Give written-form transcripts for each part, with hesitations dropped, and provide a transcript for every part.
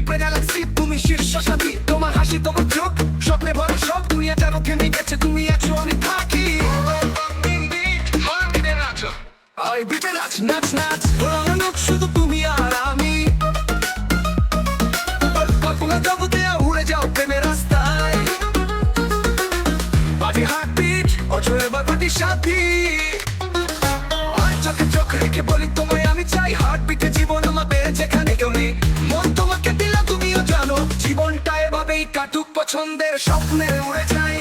পিঁপড়ে গ্যালাক্সি তুমি শীর্ষ সাথী, তোমার হাসি তোমার চোখ স্বপ্নে ভরা সব দুনিয়া যেন থেমে গেছে, তুমি আছো আমি থাকি। ওই বিটে নাচ নাচ নাচ নাচ শুধু তুমি আর আমি, কল্পনা জগতে উড়ে যাও প্রেমের রাস্তায়, বাজে হার্টবিট অচলে বাবাটি সাথী। আর চোখে চোখ রেখে বলি তোমায় আমি চাই, হার্টবিটে জীবন আমাদের যেখানে কেউ নেই, মন তোমাকে দিলা তুমিও জানো, জীবনটা এভাবেই কাটুক পছন্দের স্বপ্নে উড়ে যায়।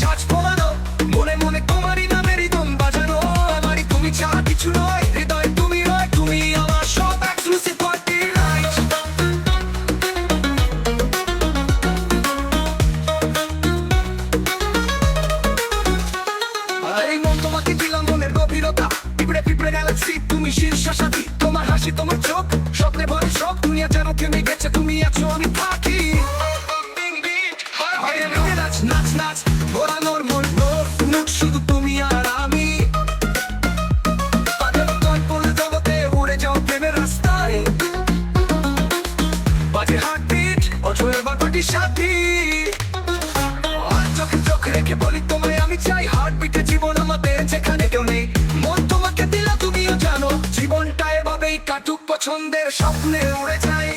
সাজ পড়ানো মনে মনে তোমারই নামেরই দম বাজানো, আমারই তুমি ছাড়া কিছু নয়, হৃদয় তুমি নয়, তুমি আমার সব এক্সক্লুসিভ পার্টি নাইট। এই মন তোমাকে দিলাম মনের গভীরতা, পিঁপড়ে পিঁপড়ে গ্যালাক্সি তুমি শীর্ষ সাথী, তোমার হাসি তোমার চোখ স্বপ্নে ভরে সব দুনিয়া যেন থেমে গেছে, তুমি আছো আমি থাকি। নাচ নাচ নাচ ঘোরানোর মন মুখ শুধু তুমি আর আমি, কল্পনা জগতে উড়ে যাও প্রেমের রাস্তায়, বাজে হার্টবিট অচলে বাবাটি সাথী। আর চোখে চোখ রেখে বলি তোমায় আমি চাই, হার্টবিটে জীবন আমাদের যেখানে কেউ নেই, মন তোমাকে দিলা তুমিও জানো, জীবনটা এভাবেই কাটুক পছন্দের স্বপ্নে উড়ে যায়।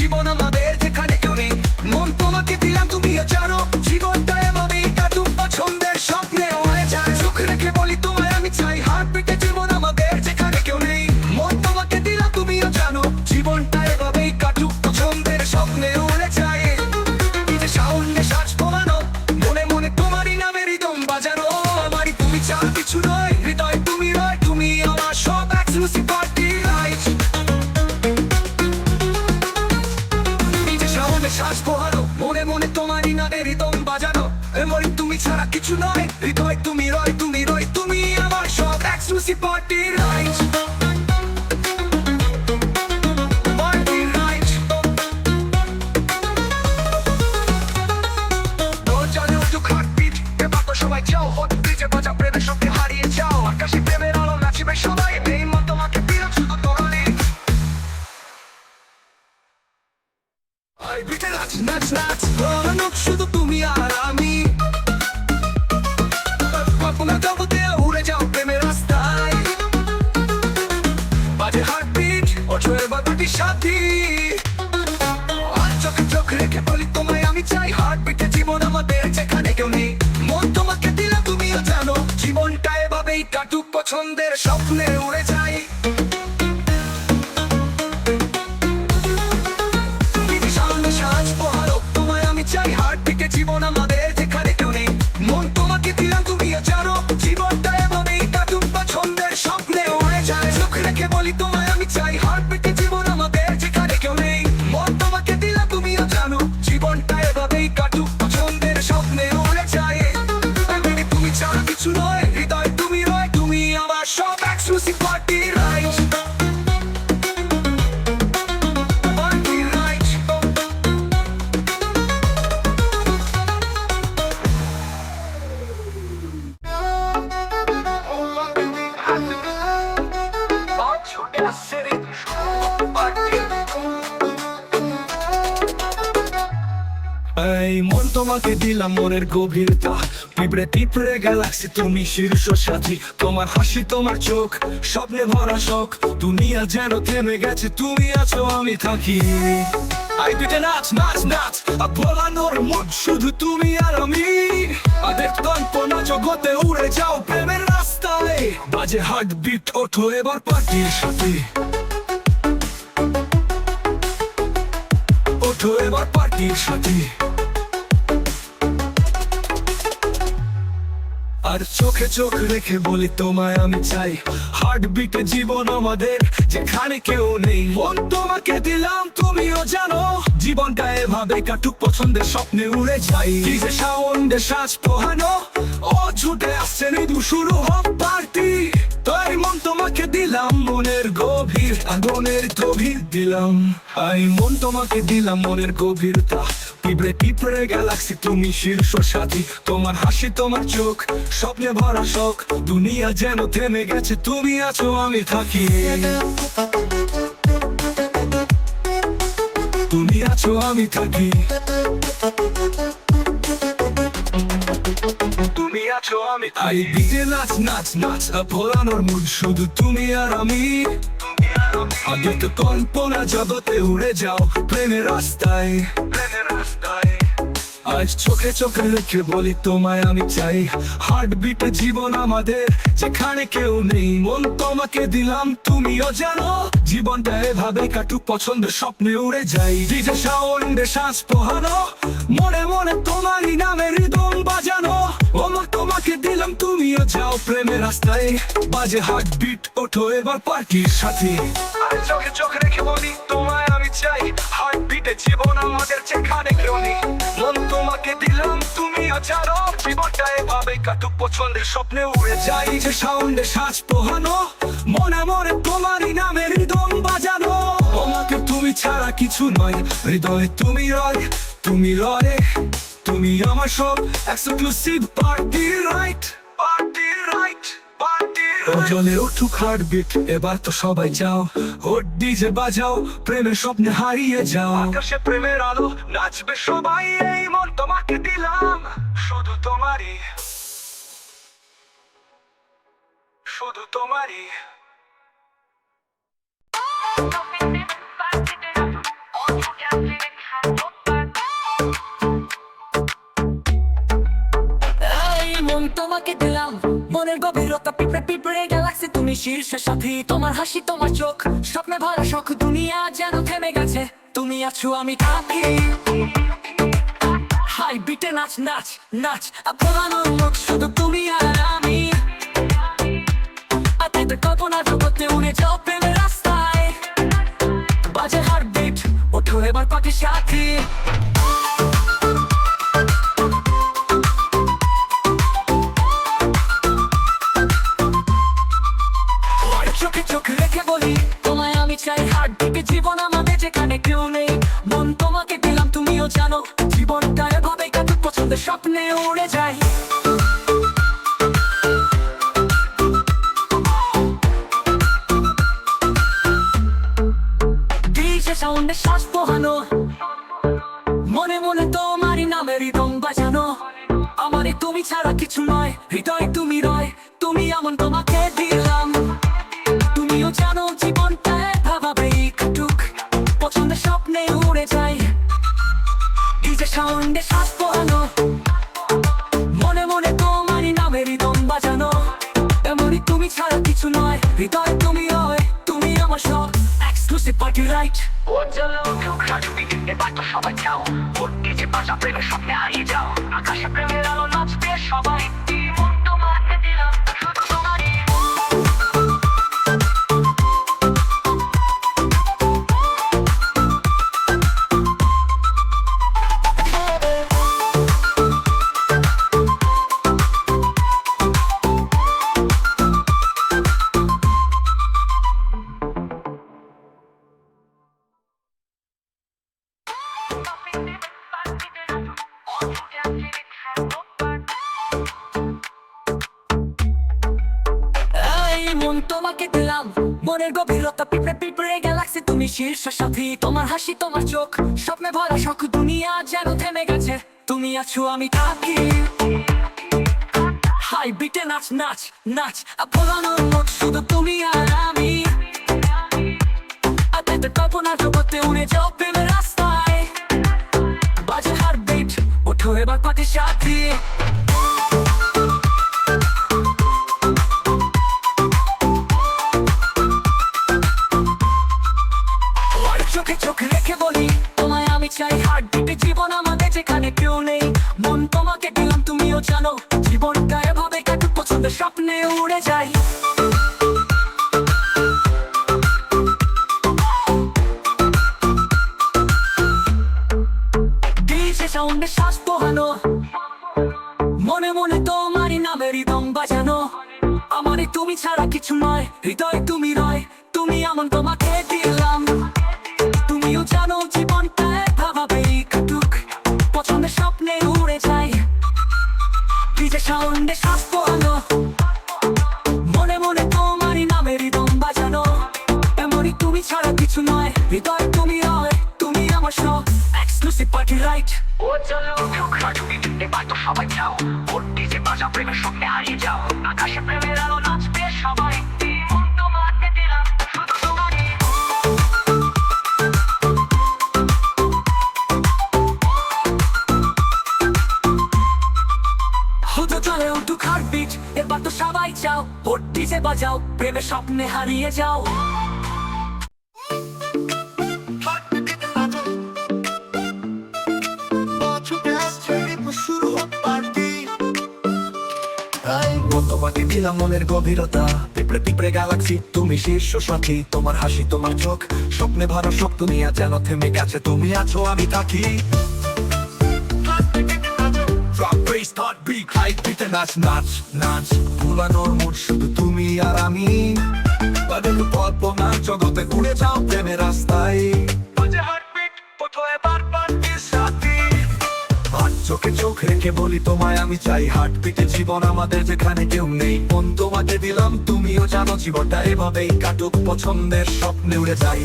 জীবন আমাদের যেখানে কেউ নেই, মন তোমাকে দিলাম তুমিও জানো, জীবনটা এভাবেই কাটুক পছন্দের স্বপ্নে উড়ে যায়। চোখ রেখে বলি তোমায় আমি চাই, হার্টবিটে জীবন আমাদের যেখানে কেউ নেই, মন তোমাকে দিলাম তুমিও জানো, জীবনটা এভাবেই কাটুক পছন্দের স্বপ্নে উড়ে যায়। সাউন্ডে সাজ পড়ানো মনে মনে তোমারই নামেরই দম বাজানো, আমারই তুমি ছাড়া কিছু নয়, হৃদয় তুমি নয়, তুমি আমার সব এক্সক্লুসিভ পার্টি নাইট। শ্বাস পোহানো মনে মনে তোমারই নামেরই দম বাজানো, এমনই তুমি ছাড়া কিছু নয়, হৃদয় তুমি রয়, তুমি রয়, তুমি আমার সব exclusive party night. Party night জানে উঠুক হার্টবিট, এবার তো সবাই চাও হট ব্রিজে বাজা প্রেমের সঙ্গে হারিয়ে যাও, আকাশে প্রেমের আলো নাচিবে সবাই, এই মন তোমাকে দিল শুধু তোরালি। নাচ নাচ নাচ নাচ শুধু তুমি আর আমি, কল্পনা জগতে উড়ে যাও প্রেমের রাস্তায়, বাজে হার্টবিট অচলে বাবাটি সাথী। আর চোখে চোখ রেখে বলি তোমায় আমি চাই, হার্টবিটে জীবন আমাদের যেখানে কেউ নেই, মন তোমাকে দিলা তুমিও জানো, জীবনটা এভাবেই কাটুক পছন্দের স্বপ্নে উড়ে যায়। চাই হার্টবিটে জীবন আমাদের যেখানে কেউ নেই, মন তোমাকে দিলাম তুমিও জানো, জীবনটা এভাবেই কাটুক পছন্দের স্বপ্নে উড়ে যায়। চোখ রেখে বলি তোমায় আমি চাই, হার্টবিটে জীবন আমাদের যেখানে কেউ নেই, মন তোমাকে দিলাম তুমিও জানো, জীবনটা এভাবেই কাটুক পছন্দের স্বপ্নে উড়ে যায়। তুমি ছাড়া কিছু নয়, হৃদয় তুমি রয়, তুমি আমার সব এক্সক্লুসিভ পার্টি রাইট। এই মন তোমাকে দিলাম মনের গভীরতা, পিঁপড়ে পিঁপড়ে গ্যালাক্সি তুমি শীর্ষ সাথী, তোমার হাসি তোমার চোখ স্বপ্নে ভরা শখ, দুনিয়া যেন থেমে গেছে, তুমি আছো আমি থাকি। আই পিঠে নাচ নাচ নাচ ভোলানোর মন শুধু তুমি আর আমি, আদের কল্পনা জগতে উড়ে যাও প্রেমের রাস্তায়, বাজে হার্টবিট ওঠো এবার পার্টির সাথে, ওঠো এবার পার্টির সাথে। আর চোখে চোখ রেখে বলি তোমায় আমি চাই, হার্টবিটে জীবন আমাদের যেখানে কেউ নেই, মন তোমাকে দিলাম তুমিও জানো, জীবনটা এভাবে কাটুক পছন্দের স্বপ্নে উড়ে যাই। ডিজে সাউন্ডে সাজ পোহানো ও ছুটে আসছে মৃদু শুরু হোক পার্টি, তাই মন তোমাকে দিলাম মনের গভীর আগুনের গভীর দিলাম, আই মন তোমাকে দিলাম মনের গভীরতা। পিঁপড়ে পিঁপড়ে গ্যালাক্সি তুমি শীর্ষ সাথী, তোমার হাসি তোমার চোখ স্বপ্নে ভরা শোক। দুনিয়া যেন থেমে গেছে, তুমি আছো আমি থাকি। তুমি আছো আমি থাকি, তুমি আছো আমি। আই বিটে নাচ নাচ নাচ ভোলানোর মুড, শুধু তুমি আর আমি। আগে তো কল্পনা জগতে উড়ে যাও প্রেমের রাস্তায়, প্রেমের রাস্তায়। আজ চোখে চোখে রেখে বলি তোমায় আমি চাই। হার্ট বিটে জীবন আমাদের, যেখানে কেউ নেই মন তোমাকে দিলাম তুমিও জানো। জীবনটা এভাবে কাটুক পছন্দের স্বপ্নে উড়ে যাই। ডিজে সাউন্ডে শ্বাস পোহানো, মনে মনে তোমারই নামে রিদম বাজানো। ওমা তোমাকে দিলাম তুমিও যাও প্রেমের রাস্তায়। বাজে হার্ট বিট ওঠো এবার পার্টির সাথে। আজ চোখে চোখে রেখে বলি তোমায় আমি চাই। হার্ট বিটে জীবন আমাদের, যেখানে কেউ নেই মন তোমাকে দিলাম তুমিও জানো। জীবনটা এভাবে কাটুক পছন্দের স্বপ্নে উড়ে যাই। যে সাউন্ডে শ্বাস পোহানো, মনে মনে তোমারই নামে রিদম বাজানো। তোমাকে তুমি ছাড়া কিছু নয়, হৃদয়ে তুমি রয়, তুমি রয়, তুমি আমার সব। Exclusive party right, party right, party right. জ্বলে উঠুক হার্টবিট, এবার তো সবাই যাও। হোট ডিজে বাজাও, প্রেমের স্বপ্নে হারিয়ে যাও। আকাশে প্রেমের আলো, নাচবে সবাই। এই মন তোমাকে দিলাম, শুধু তোমারই, শুধু তোমারই। মন তোমাকে দিলাম মনের গভীরতা। পিঁপড়ে পিঁপড়ে গ্যালাক্সি তুমি শীর্ষ সাথী, তোমার হাসি তোমার চোখ স্বপ্নে ভরা শোক। দুনিয়া যেন থেমে গেছে, তুমি আছো আমি থাকি। হাই বিটে নাচ নাচ নাচ ভোলানোর মুখ, শুধু তুমি আর আমি। আতে কল্পনা জগতে উড়ে যাও প্রেমের রাস্তায়। বাজে হার্ট বিট ওঠো এবার পার্টির সাথী। চোখে চোখে রেখে বলি তোমায় আমি চাই। হার্ট বিটে জীবন আমাদের, যেখানে কেউ নেই মন তোমাকে দিলাম তুমিও জানো। জীবনটা এভাবে কাটুক পছন্দের স্বপ্নে উড়ে যাই। ডিজে সাউন্ডে শ্বাস পোহানো, মনে মনে তোমারই নামে রিদম বাজানো। আমারই তুমি ছাড়া কিছু নয়, হৃদয় তুমি রয়, তুমি এমন তোমাকে দিলাম তুমিও জানো। জীবনটা এভাবেই কাটুক পছন্দের স্বপ্নে উড়ে যাই। ডিজে সাউন্ডে শ্বাস পোহানো, মনে মনে তোমারই নামে রিদম বাজানো। এমনই তুমি ছাড়া কিছু নয়, হৃদয় তুমি রয়, তুমি আমার সব। Exclusive party right. এবার তো সবাই যাও, ভোট ডিজে বাজা প্রেমের স্বপ্নে হারিয়ে যাও। আকাশে প্রেমের আলো, নাচবে সবাই। মন তোমাকে দিলাম, শুধু তোমারই। মন তোমাকে দিলাম মনের গভীরতা। পিঁপড়ে পিঁপড়ে গ্যালাক্সি তুমি শীর্ষ সাথী, তোমার হাসি তোমার চোখ স্বপ্নে ভরা শোক। দুনিয়া যেন থেমে গেছে, তুমি আছো আমি থাকি। হাই বিটে নাচ নাচ নাচ ভোলানোর মুখ, শুধু তুমি আর আমি। আতে কল্পনা জগতে উড়ে যাও প্রেমের রাস্তায়। বাজে হার্ট বিট ওঠো এবার পার্টির সাথী। চোখে চোখে রেখে বলি তোমায় আমি চাই। হার্ট বিটে জীবন আমাদের, যেখানে কেউ নেই মন তোমাকে দিলাম তুমিও জানো। জীবনটা এভাবে কাটুক পছন্দের স্বপ্নে উড়ে যাই। ডিজে সাউন্ডে শ্বাস পোহানো, মনে মনে তোমারই নামে রিদম বাজানো। আমারই তুমি ছাড়া কিছু নয়, হৃদয় তুমি রয়, তুমি এমন তোমাকে দিলাম তুমিও জানো জীবনটা এভাবেই কাটুক পছন্দের স্বপ্নে উড়ে যাই ডিজে সাউন্ডে শ্বাস পোহানো মনে মনে তোমারই নামে রিদম বাজানো এমনই তুমি ছাড়া কিছু নয় হৃদয় তুমি নয় তুমি আমার সব এক্সক্লুসিভ পার্টি রাইট ও চলো এবার তো সবাই যাও ওর ডিজে বাজা প্রেমের স্বপ্নে হারিয়ে যাও আকাশে প্রেমের আলো নাচবে সবাই তোমাকে দিলাম শুধু তোমারই শুধু চলে উঠুক হার্টবিট এবার তো সবাই চাও ওর ডিজে বাজাও প্রেমের স্বপ্নে হারিয়ে যাও তোমাকে দিলাম মনের গভীরতা পিঁপড়ে পিঁপড়ে গ্যালাক্সি তুমি শীর্ষ সাথী তোমার হাসি তোমার চোখ স্বপ্নে ভরা সব দুনিয়া যেন থেমে গেছে তুমি আছো আমি থাকি নাচ নাচ নাচ ভুলানোর মুড শুধু তুমি আর আমি কল্পনার জগতে উড়ে যাও প্রেমের রাস্তায় চোখে চোখ রেখে বলি তোমায় আমি চাই হার্টবিটে জীবন আমাদের যেখানে কেউ নেই মন তোমাকে দিলাম তুমিও জানো জীবনটা এভাবেই কাটুক পছন্দের স্বপ্নে উড়ে যাই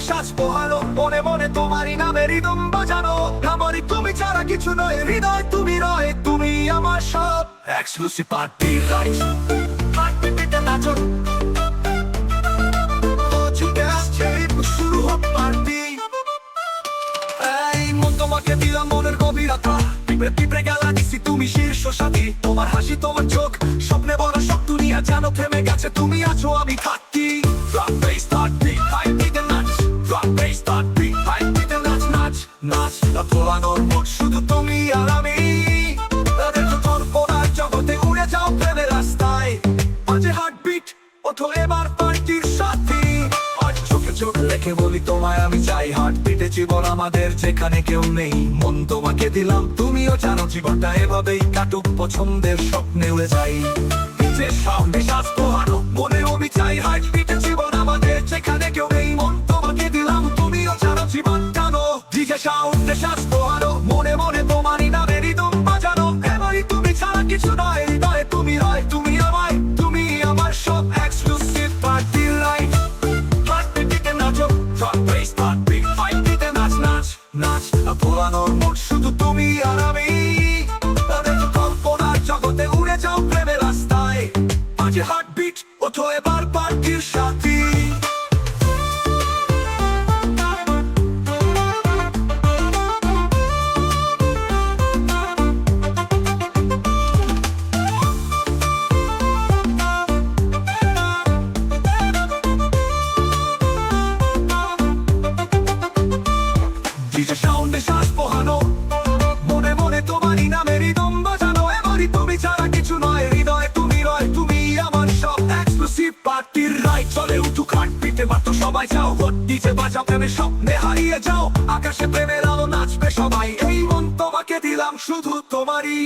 শ্বাস পোহালো মনে মনে তোমারই নামে রিদম বাজানো আমারই তুমি ছাড়া কিছু নয় হৃদয় তুমি নয় তুমি আমার সব এক্সক্লুসিভ পার্টি রাইট পার্টিতে নাচো চুকে আসছে শুরু হোক পার্টি এই মন তোমাকে দিলাম মনের গভীরতা পিঁপড়ে পিঁপড়ে গ্যালাক্সি তুমি শীর্ষ সাথী তোমার হাসি তোমার চোখ স্বপ্নে ভরা সব দুনিয়া যেন থেমে গেছে তুমি আছো আমি থাকি নাচ তোলানোর মোট শুধু তুমি আর আমি তাদের কল্পনার জগতে উড়ে যাও প্রেমের রাস্তায় মাঝে হার্টবিট ওঠো এবার পার্টির সাথী আজ চোখে চোখ রেখে বলি তোমায় আমি চাই হার্টবিটে জীবন আমাদের যেখানে কেউ নেই মন তোমাকে দিলাম তুমিও জানো জীবনটা এভাবেই কাটুক পছন্দের স্বপ্নে উড়ে যাই যে সামনে শ্বাস পোহানো মনে আমি চাই হার্টবিটে জীবন আমাদের যেখানে কেউ নেই মন তোমাকে দিলাম তুমিও জানো জীবন জানো ডিজে সাউন্ডে শ্বাস পোহানো মনে মনে তোমারই নামে রিদম বাজানো এবারই তুমি ছাড়া কিছু নয় হৃদয়ে তুমি নয় তুমি আমায় তুমি আমার সব এক্সক্লুসিভ পার্টি লাইট হার্টবিটে নাচো ট্রাক বেস হার্টবিট ফাইটে নাচ নাচ নাচ পোড়ানোর মোট শুধু তুমি আর আমি তাদের কল্পনার জগতে উড়ে যাও প্রেমের রাস্তায় মাঝে হার্টবিট ওঠো এবার পার্টির সাথী ডিজে সাউন্ডে শ্বাস পোহানো মনে মনে তোমারই নামে রিদম বাজানো এবারই তুমি ছাড়া কিছু নয় হৃদয় তুমি নয় তুমি আমার সব এক্সক্লুসিভ পার্টির রাইট চলে উঠুক হার্টবিটে মাত্র সবাই যাও ডিজে বাজাও প্রেমের স্বপ্নে হারিয়ে যাও আকাশে প্রেমের আলো নাচবে সবাই এই মন তোমাকে দিলাম শুধু তোমারই